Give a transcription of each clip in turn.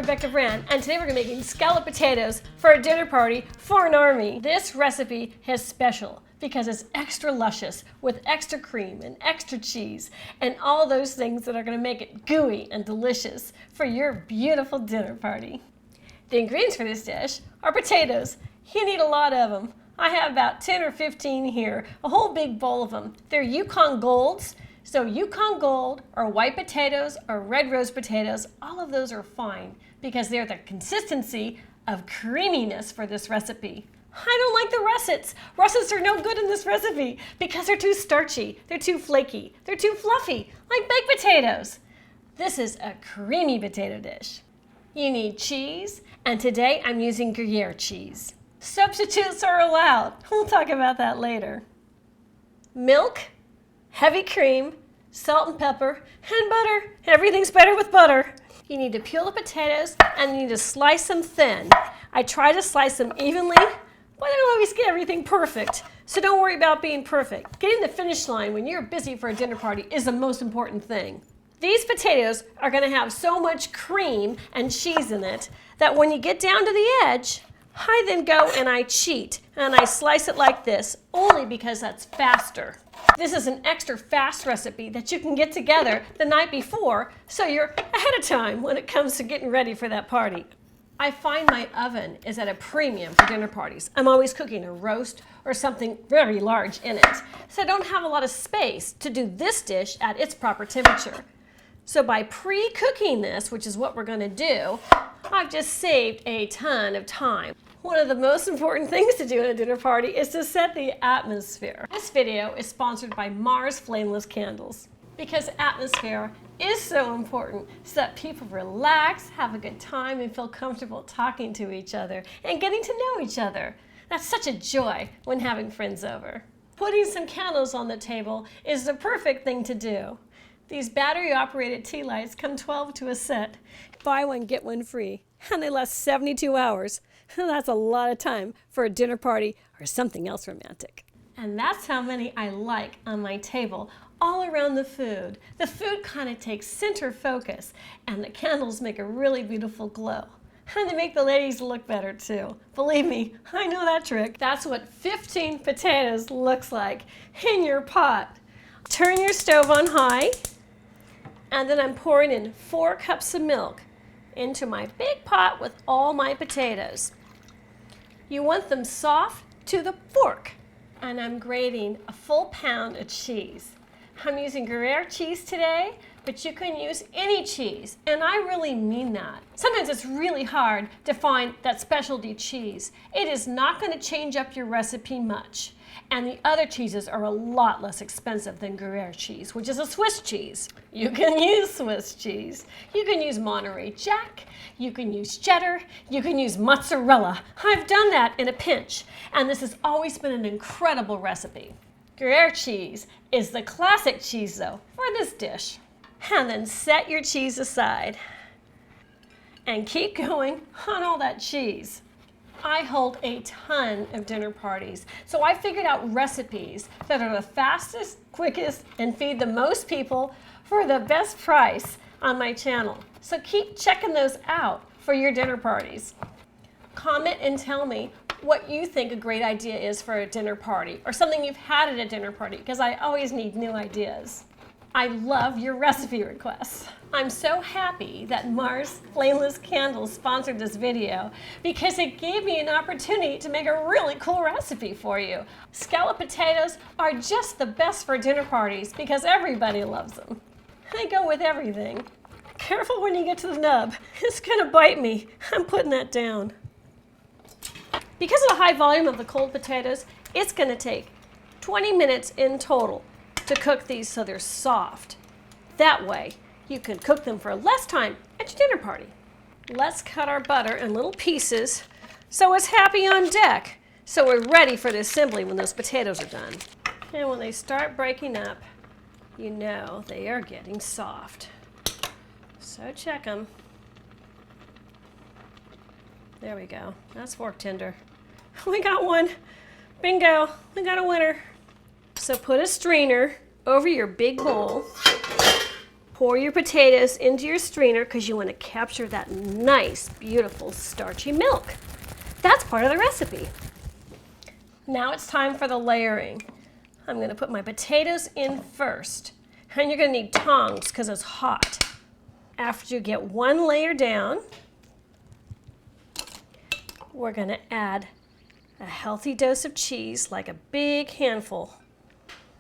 Rebecca Brand, and today we're making scalloped potatoes for a dinner party for an army. This recipe is special because it's extra luscious with extra cream and extra cheese and all those things that are going to make it gooey and delicious for your beautiful dinner party. The ingredients for this dish are potatoes. You need a lot of them. I have about 10 or 15 here, a whole big bowl of them. They're Yukon Golds. So Yukon Gold or white potatoes or red rose potatoes, all of those are fine because they're the consistency of creaminess for this recipe. I don't like the russets. Russets are no good in this recipe because they're too starchy, they're too flaky, they're too fluffy, like baked potatoes. This is a creamy potato dish. You need cheese, and today I'm using Gruyere cheese. Substitutes are allowed. We'll talk about that later. Milk, heavy cream, salt and pepper, and butter. Everything's better with butter. You need to peel the potatoes and you need to slice them thin. I try to slice them evenly, but I don't always get everything perfect. So don't worry about being perfect. Getting the finish line when you're busy for a dinner party is the most important thing. These potatoes are going to have so much cream and cheese in it that when you get down to the edge, I then go and I cheat and I slice it like this, only because that's faster. This is an extra fast recipe that you can get together the night before so you're ahead of time when it comes to getting ready for that party. I find my oven is at a premium for dinner parties. I'm always cooking a roast or something very large in it, so I don't have a lot of space to do this dish at its proper temperature. So by pre-cooking this, which is what we're going to do, I've just saved a ton of time. One of the most important things to do at a dinner party is to set the atmosphere. This video is sponsored by Mars Flameless Candles because atmosphere is so important so that people relax, have a good time, and feel comfortable talking to each other and getting to know each other. That's such a joy when having friends over. Putting some candles on the table is the perfect thing to do. These battery-operated tea lights come 12 to a set. Buy one, get one free, and they last 72 hours. That's a lot of time for a dinner party or something else romantic. And that's how many I like on my table, all around the food. The food kind of takes center focus, and the candles make a really beautiful glow. And they make the ladies look better too. Believe me, I know that trick. That's what 15 potatoes looks like in your pot. Turn your stove on high, and then I'm pouring in 4 cups of milk into my big pot with all my potatoes. You want them soft to the fork. And I'm grating a full pound of cheese. I'm using Gruyere cheese today, but you can use any cheese, and I really mean that. Sometimes it's really hard to find that specialty cheese. It is not going to change up your recipe much. And the other cheeses are a lot less expensive than Gruyere cheese, which is a Swiss cheese. You can use Swiss cheese. You can use Monterey Jack. You can use cheddar. You can use mozzarella. I've done that in a pinch, and this has always been an incredible recipe. Gruyere cheese is the classic cheese, though, for this dish. And then set your cheese aside and keep going on all that cheese. I hold a ton of dinner parties, so I figured out recipes that are the fastest, quickest, and feed the most people for the best price on my channel. So keep checking those out for your dinner parties. Comment and tell me what you think a great idea is for a dinner party or something you've had at a dinner party, because I always need new ideas. I love your recipe requests. I'm so happy that Mars Flameless Candles sponsored this video because it gave me an opportunity to make a really cool recipe for you. Scalloped potatoes are just the best for dinner parties because everybody loves them. They go with everything. Careful when you get to the nub. It's gonna bite me. I'm putting that down. Because of the high volume of the cold potatoes, it's gonna take 20 minutes in total to cook these so they're soft. That way, you can cook them for less time at your dinner party. Let's cut our butter in little pieces so it's happy on deck, so we're ready for the assembly when those potatoes are done. And when they start breaking up, you know they are getting soft. So check them. There we go. That's fork tender. We got one. Bingo. We got a winner. So put a strainer over your big bowl Pour your potatoes into your strainer because you want to capture that nice, beautiful, starchy milk. That's part of the recipe. Now it's time for the layering. I'm going to put my potatoes in first. And you're going to need tongs because it's hot. After you get one layer down, we're going to add a healthy dose of cheese, like a big handful.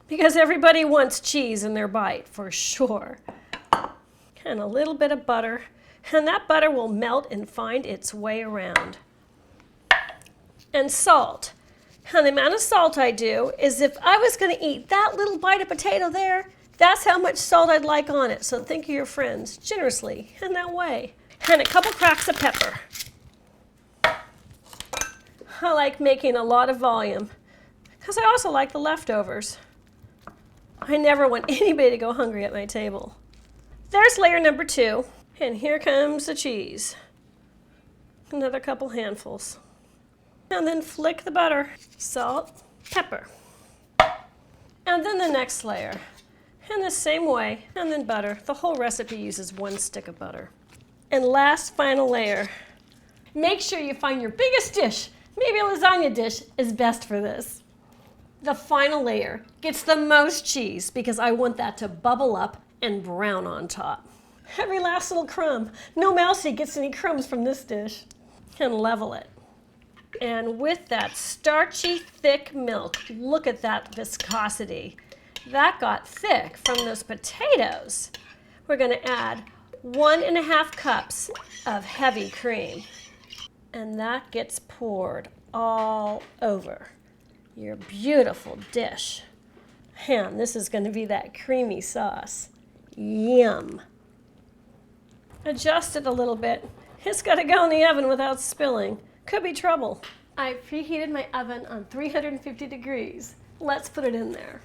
Because everybody wants cheese in their bite, for sure. And a little bit of butter. And that butter will melt and find its way around. And salt. And the amount of salt I do is if I was going to eat that little bite of potato there, that's how much salt I'd like on it. So think of your friends generously in that way. And a couple cracks of pepper. I like making a lot of volume because I also like the leftovers. I never want anybody to go hungry at my table. There's layer number 2. And here comes the cheese. Another couple handfuls. And then flick the butter, salt, pepper. And then the next layer. In the same way, and then butter. The whole recipe uses 1 stick of butter. And last final layer. Make sure you find your biggest dish. Maybe a lasagna dish is best for this. The final layer gets the most cheese because I want that to bubble up and brown on top. Every last little crumb. No mousey gets any crumbs from this dish. And level it. And with that starchy, thick milk, look at that viscosity. That got thick from those potatoes. We're going to add 1.5 cups of heavy cream. And that gets poured all over your beautiful dish. And this is going to be that creamy sauce. Yum. Adjust it a little bit. It's got to go in the oven without spilling. Could be trouble. I preheated my oven on 350 degrees. Let's put it in there.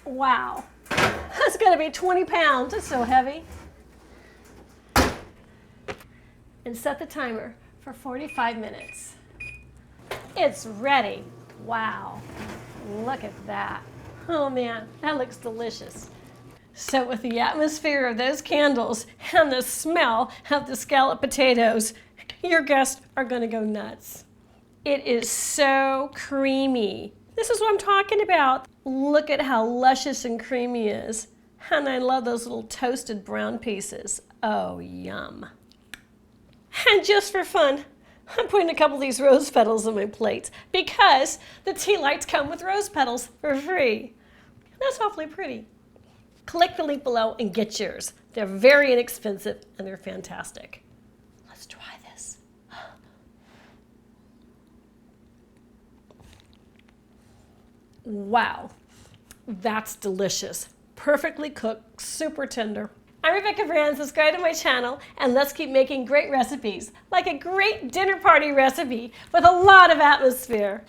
Wow. That's going to be 20 pounds. It's so heavy. And set the timer for 45 minutes. It's ready. Wow. Look at that. Oh man, that looks delicious. So with the atmosphere of those candles and the smell of the scalloped potatoes, your guests are going to go nuts. It is so creamy. This is what I'm talking about. Look at how luscious and creamy it is. And I love those little toasted brown pieces. Oh, yum. And just for fun, I'm putting a couple of these rose petals on my plates because the tea lights come with rose petals for free. That's awfully pretty. Click the link below and get yours. They're very inexpensive and they're fantastic. Let's try this. Wow, that's delicious. Perfectly cooked, super tender. I'm Rebecca Brand. Subscribe to my channel and let's keep making great recipes, like a great dinner party recipe with a lot of atmosphere.